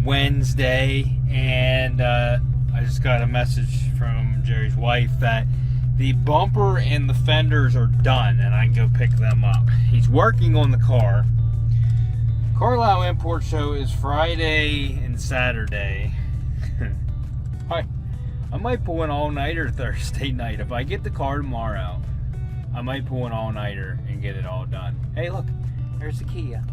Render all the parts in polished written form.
Wednesday, and I just got a message from Jerry's wife that the bumper and the fenders are done and I can go pick them up. He's working on the car. Carlisle Import Show is Friday and Saturday. I might pull an all-nighter Thursday night. If I get the car tomorrow, I might pull an all-nighter and get it all done. Hey, look, there's the Kia.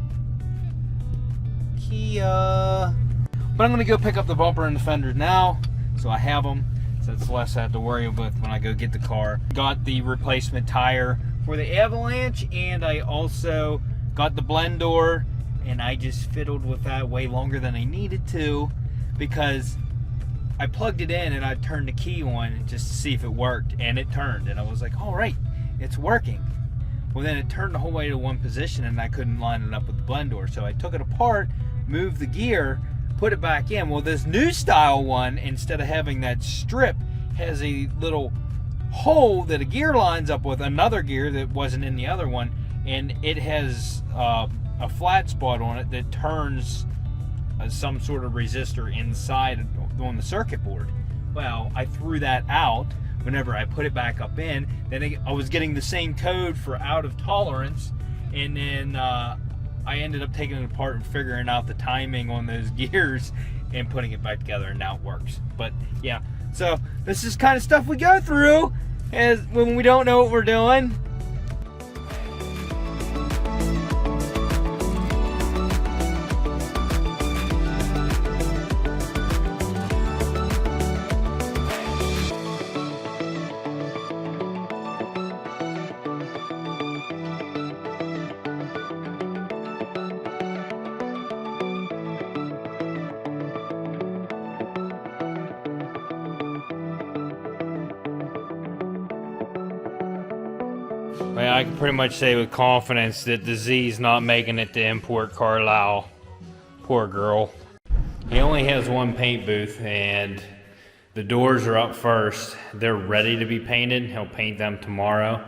But I'm gonna go pick up the bumper and the fenders now, so I have them, so it's less I have to worry about when I go get the car. Got the replacement tire for the Avalanche, and I also got the blend door, and I just fiddled with that way longer than I needed to, because I plugged it in and I turned the key on just to see if it worked, and it turned, and I was like, all right, it's working. Well, then it turned the whole way to one position and I couldn't line it up with the blend door, so I took it apart, moved the gear, put it back in. Well, this new style one, instead of having that strip, has a little hole that a gear lines up with another gear that wasn't in the other one, and it has a flat spot on it that turns some sort of resistor inside on the circuit board. Well, I threw that out whenever I put it back up in. Then I was getting the same code for out of tolerance, and then I ended up taking it apart and figuring out the timing on those gears and putting it back together, and now it works. But yeah, so this is kind of stuff we go through as when we don't know what we're doing. Well, I can pretty much say with confidence that the Z's not making it to Import Carlisle. Poor girl. He only has one paint booth, and the doors are up first. They're ready to be painted. He'll paint them tomorrow.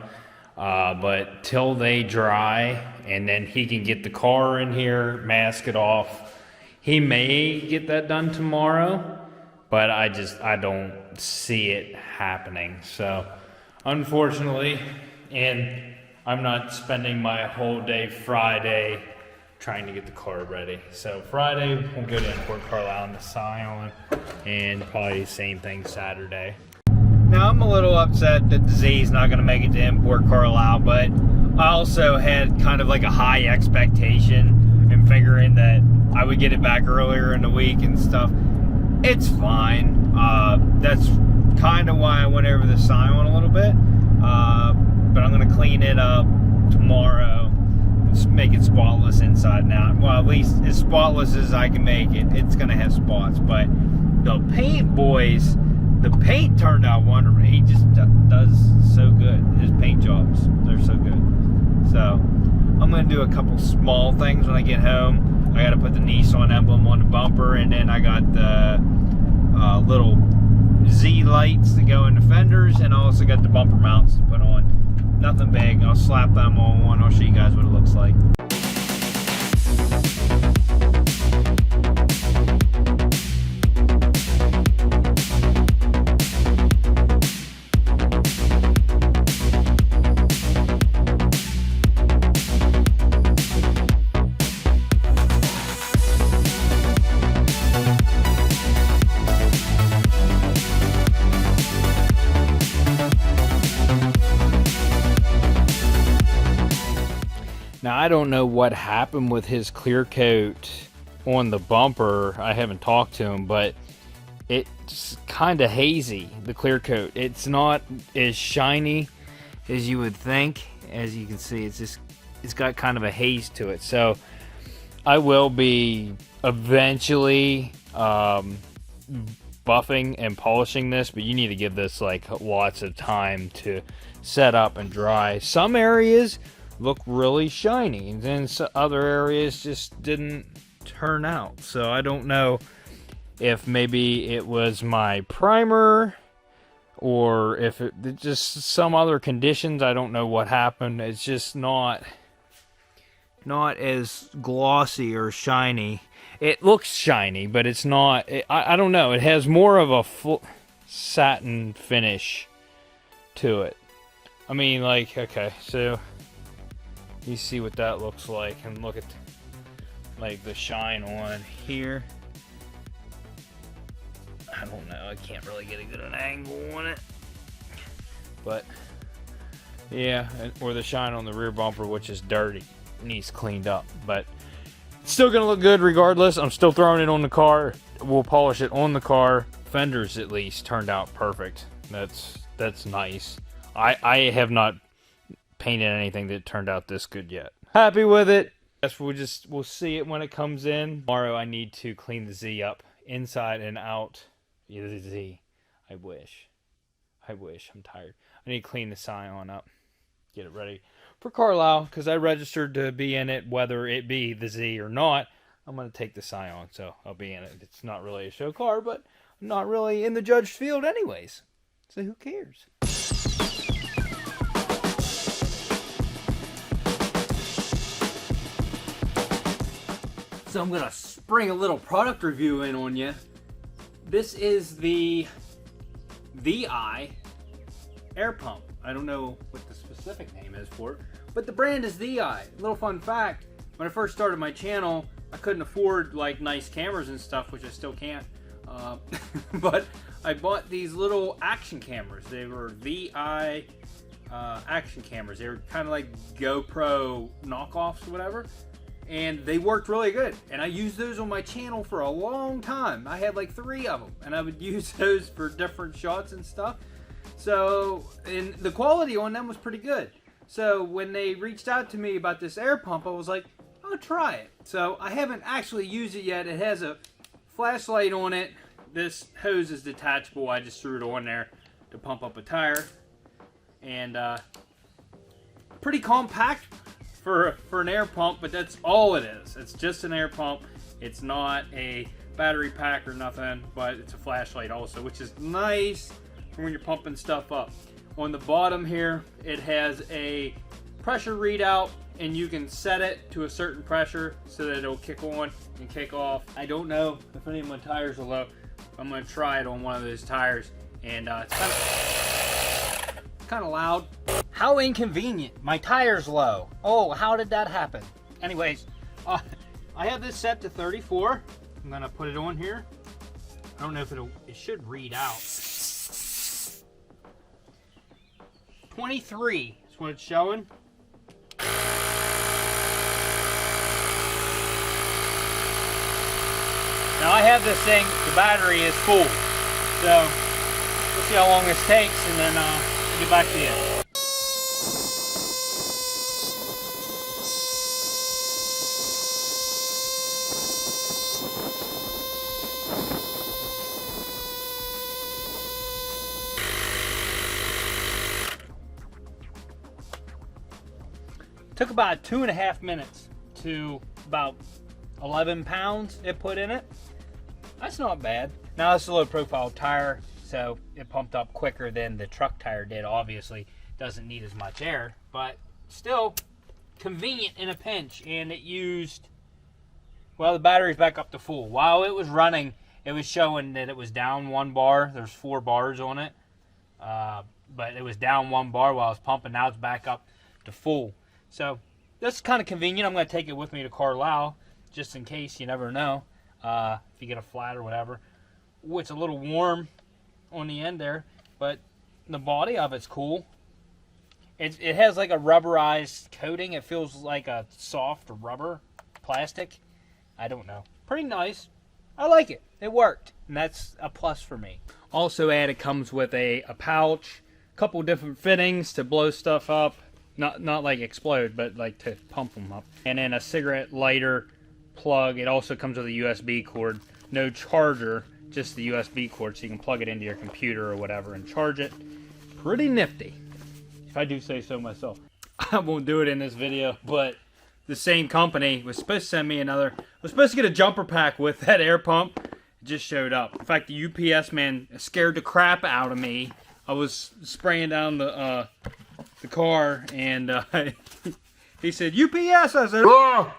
But till they dry, and then he can get the car in here, mask it off. He may get that done tomorrow, but I don't see it happening. So, unfortunately, and I'm not spending my whole day Friday trying to get the car ready. So Friday, we'll go to Import Carlisle and the Scion, and probably the same thing Saturday. Now, I'm a little upset that the Z's not going to make it to Import Carlisle, but I also had kind of like a high expectation and figuring that I would get it back earlier in the week and stuff. It's fine. That's kind of why I went over the Scion a little bit. But I'm going to clean it up tomorrow, just make it spotless inside and out. Well, at least as spotless as I can make it. It's going to have spots, but the paint boys, the paint turned out wonderful. He just does so good. His paint jobs, they're so good. So I'm going to do a couple small things when I get home. I got to put the Nissan emblem on the bumper, and then I got the little Z lights that go in the fenders, and I also got the bumper mounts to put on. Nothing big. I'll slap them on one. I'll show you guys what it looks like. Now, I don't know what happened with his clear coat on the bumper. I haven't talked to him, but it's kind of hazy, the clear coat. It's not as shiny as you would think. As you can see, it's got kind of a haze to it. So I will be eventually buffing and polishing this, but you need to give this like lots of time to set up and dry. Some areas look really shiny, and then other areas just didn't turn out. So I don't know if maybe it was my primer or if it just some other conditions. I don't know what happened. It's just not as glossy or shiny It looks shiny, but it's not. I don't know. It has more of a full satin finish to it. I mean, like, okay, so you see what that looks like, and look at like the shine on here. I don't know. I can't really get a good angle on it, but yeah, or the shine on the rear bumper, which is dirty, needs cleaned up, but it's still gonna look good regardless. I'm still throwing it on the car. We'll polish it on the car. Fenders at least turned out perfect. That's nice. I have not painted anything that turned out this good yet. Happy with it. Guess we'll see it when it comes in. Tomorrow I need to clean the Z up inside and out. Yeah, the Z. I wish. I'm tired. I need to clean the Scion up. Get it ready for Carlisle, because I registered to be in it, whether it be the Z or not. I'm going to take the Scion, so I'll be in it. It's not really a show car, but I'm not really in the judge field anyways, so who cares? So I'm going to spring a little product review in on you. This is the VI air pump. I don't know what the specific name is for it, but the brand is VI. Little fun fact, when I first started my channel, I couldn't afford like nice cameras and stuff, which I still can't. But I bought these little action cameras. They were VI action cameras. They were kind of like GoPro knockoffs or whatever. And they worked really good. And I used those on my channel for a long time. I had like 3 of them. And I would use those for different shots and stuff. So, and the quality on them was pretty good. So when they reached out to me about this air pump, I was like, I'll try it. So I haven't actually used it yet. It has a flashlight on it. This hose is detachable. I just threw it on there to pump up a tire. And pretty compact for an air pump, but that's all it is. It's just an air pump. It's not a battery pack or nothing, but it's a flashlight also, which is nice for when you're pumping stuff up. On the bottom here, it has a pressure readout, and you can set it to a certain pressure so that it'll kick on and kick off. I don't know if any of my tires are low. I'm gonna try it on one of those tires, and it's kind of loud. How inconvenient. My tire's low. Oh, how did that happen? Anyways, I have this set to 34. I'm gonna put it on here. I don't know if it should read out. 23 is what it's showing. Now I have this thing, the battery is full. So we'll see how long this takes, and then I'll get back to you. Took about 2.5 minutes to about 11 pounds it put in it. That's not bad. Now it's a low profile tire, so it pumped up quicker than the truck tire did. Obviously doesn't need as much air, but still convenient in a pinch. And it used, well, the battery's back up to full. While it was running, it was showing that it was down 1 bar. There's 4 bars on it, but it was down 1 bar while I was pumping. Now it's back up to full. So that's kind of convenient. I'm going to take it with me to Carlisle just in case. You never know if you get a flat or whatever. Ooh, it's a little warm on the end there, but the body of it's cool. It has like a rubberized coating. It feels like a soft rubber plastic. I don't know. Pretty nice. I like it. It worked, and that's a plus for me. Also added comes with a pouch, a couple different fittings to blow stuff up. Not like explode, but like to pump them up. And then a cigarette lighter plug. It also comes with a USB cord. No charger, just the USB cord, so you can plug it into your computer or whatever and charge it. Pretty nifty, if I do say so myself. I won't do it in this video, but the same company was supposed to send me another. I was supposed to get a jumper pack with that air pump. It just showed up. In fact, the UPS man scared the crap out of me. I was spraying down the car, and he said, UPS. I said, oh!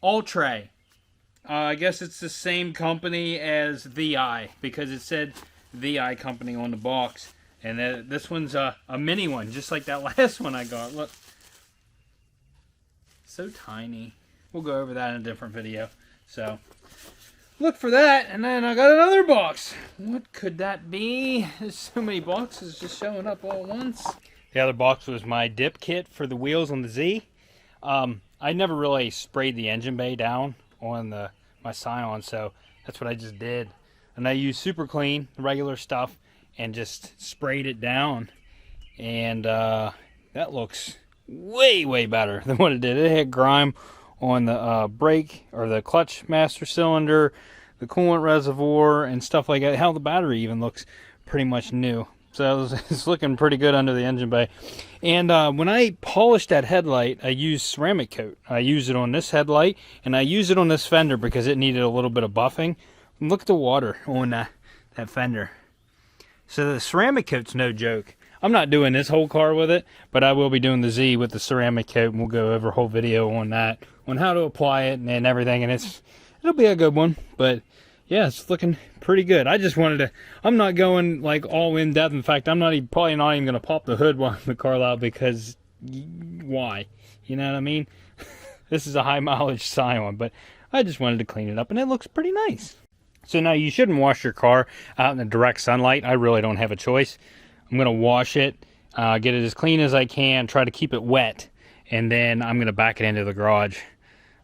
All tray. I guess it's the same company as VI, because it said VI company on the box. And this one's a mini one, just like that last one I got. Look. So tiny. We'll go over that in a different video. So, look for that. And then I got another box. What could that be? There's so many boxes just showing up all at once. The other box was my dip kit for the wheels on the Z. I never really sprayed the engine bay down on my Scion, so that's what I just did. And I used Super Clean, the regular stuff, and just sprayed it down. And that looks way better than what it did. It had grime on the brake or the clutch master cylinder, the coolant reservoir, and stuff like that. Hell, the battery even looks pretty much new. So it's looking pretty good under the engine bay. And when I polished that headlight, I used ceramic coat. I used it on this headlight, and I used it on this fender because it needed a little bit of buffing. And look at the water on that fender. So the ceramic coat's no joke. I'm not doing this whole car with it, but I will be doing the Z with the ceramic coat, and we'll go over a whole video on that, on how to apply it and everything, and it'll be a good one. But yeah, it's looking pretty good. I just wanted to, I'm not going like all in depth. In fact, I'm probably not even going to pop the hood while I'm the Carlisle, because why? You know what I mean? This is a high mileage Scion, but I just wanted to clean it up, and it looks pretty nice. So now you shouldn't wash your car out in the direct sunlight. I really don't have a choice. I'm going to wash it, get it as clean as I can, try to keep it wet, and then I'm going to back it into the garage.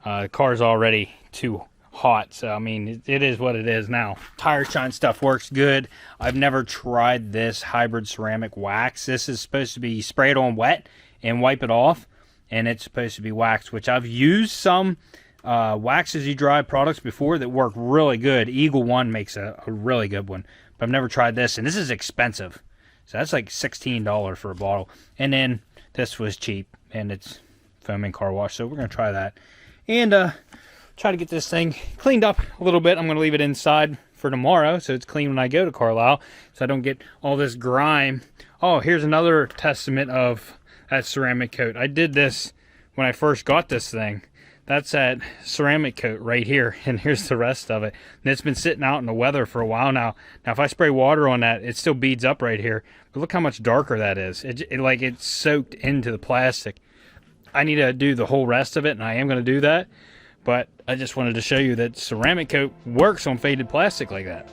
The car's already too hot, so I mean, it is what it is now. Tire shine stuff works good. I've never tried this hybrid ceramic wax. This is supposed to be sprayed on wet and wipe it off, and it's supposed to be waxed, which I've used some wax as you dry products before that work really good. Eagle One makes a really good one, but I've never tried this, and this is expensive. So that's like $16 for a bottle. And then this was cheap, and it's foaming car wash, so we're going to try that. And try to get this thing cleaned up a little bit. I'm going to leave it inside for tomorrow, so it's clean when I go to Carlisle, so I don't get all this grime. Oh, here's another testament of that ceramic coat. I did this when I first got this thing. That's that ceramic coat right here, and here's the rest of it. And it's been sitting out in the weather for a while now. Now, if I spray water on that, it still beads up right here. But look how much darker that is. Like it's soaked into the plastic. I need to do the whole rest of it, and I am going to do that. But I just wanted to show you that ceramic coat works on faded plastic like that.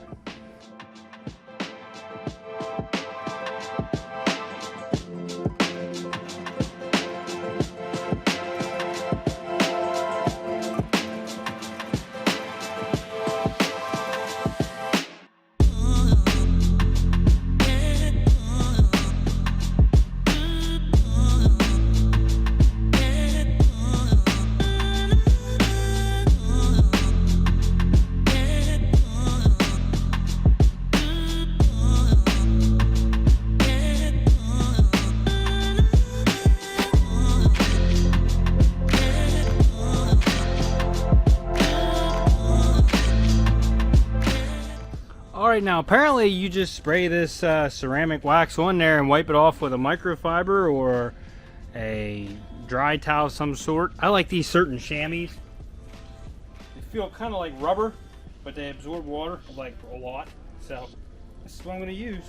Alright, now apparently you just spray this ceramic wax on there and wipe it off with a microfiber or a dry towel of some sort. I like these certain chamois. They feel kind of like rubber, but they absorb water like a lot. So this is what I'm going to use.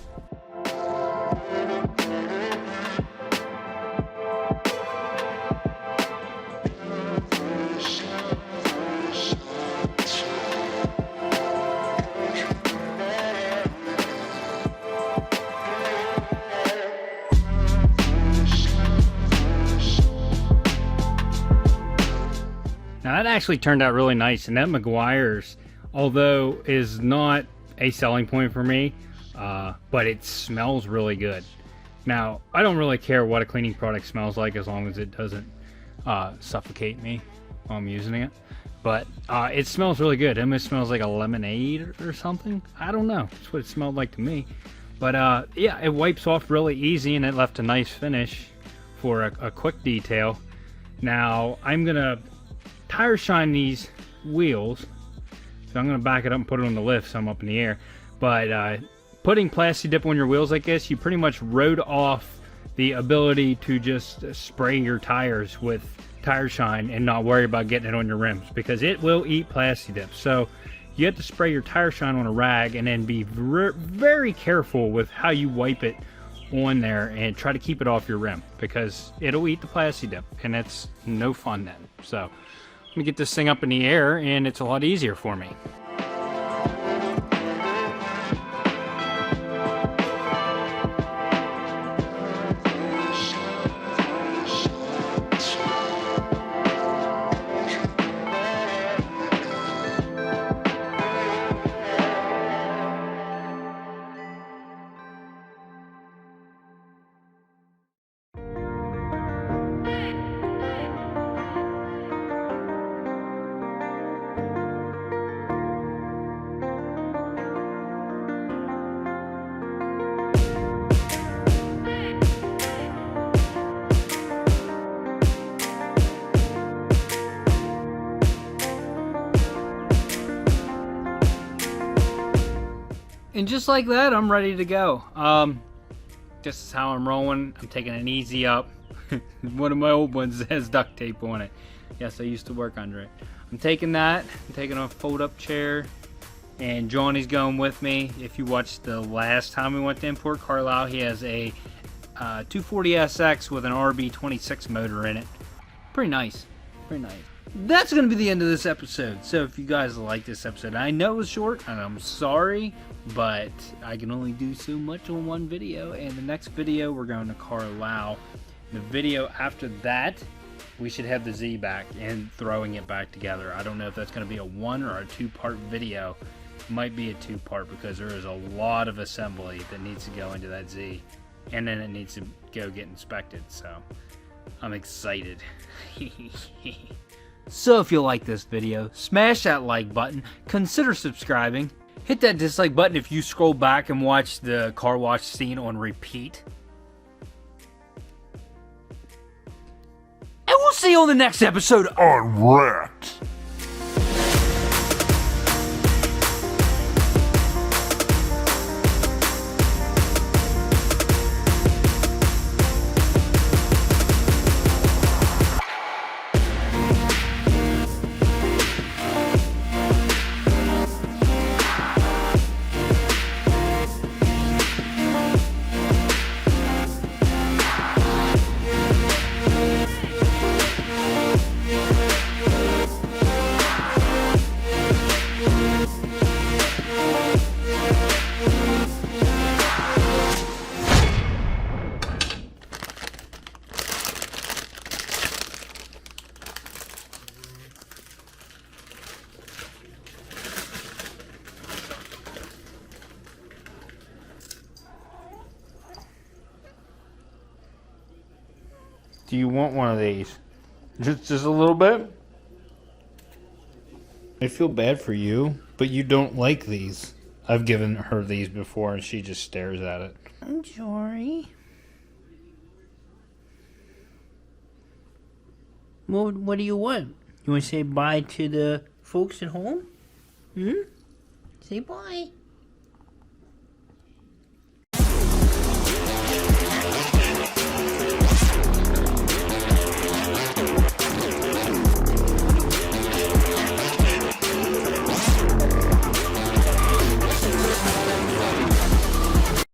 Now that actually turned out really nice, and that Meguiar's, although is not a selling point for me, but it smells really good. Now, I don't really care what a cleaning product smells like as long as it doesn't suffocate me while I'm using it. But it smells really good. It almost smells like a lemonade or something. I don't know. That's what it smelled like to me. But yeah, it wipes off really easy, and it left a nice finish for a quick detail. Now, I'm going to tire shine these wheels, so I'm going to back it up and put it on the lift so I'm up in the air. But putting Plasti Dip on your wheels like this, you pretty much rode off the ability to just spray your tires with tire shine and not worry about getting it on your rims, because it will eat plasti dip. So you have to spray your tire shine on a rag and then be very careful with how you wipe it on there and try to keep it off your rim, because it'll eat the plasti dip and it's no fun then. So let me get this thing up in the air and it's a lot easier for me. And just like that, I'm ready to go. This is how I'm rolling. I'm taking an easy up. One of my old ones has duct tape on it. Yes, I used to work under it. I'm taking that. I'm taking a fold-up chair. And Johnny's going with me. If you watched the last time we went to Import Carlisle, he has a 240SX with an RB26 motor in it. Pretty nice. Pretty nice. That's going to be the end of this episode. So if you guys like this episode, I know it was short, and I'm sorry, but I can only do so much on one video. And the next video, we're going to Carlyle. The video after that, we should have the Z back and throwing it back together. I don't know if that's going to be a 1 or a 2-part video. It might be a 2-part because there is a lot of assembly that needs to go into that Z. And then it needs to go get inspected. So I'm excited. So if you like this video, smash that like button, consider subscribing, hit that dislike button if you scroll back and watch the car wash scene on repeat. And we'll see you on the next episode on Wrecked. Do you want one of these? Just a little bit? I feel bad for you, but you don't like these. I've given her these before and she just stares at it. I'm sorry. Well, what do you want? You want to say bye to the folks at home? Say bye.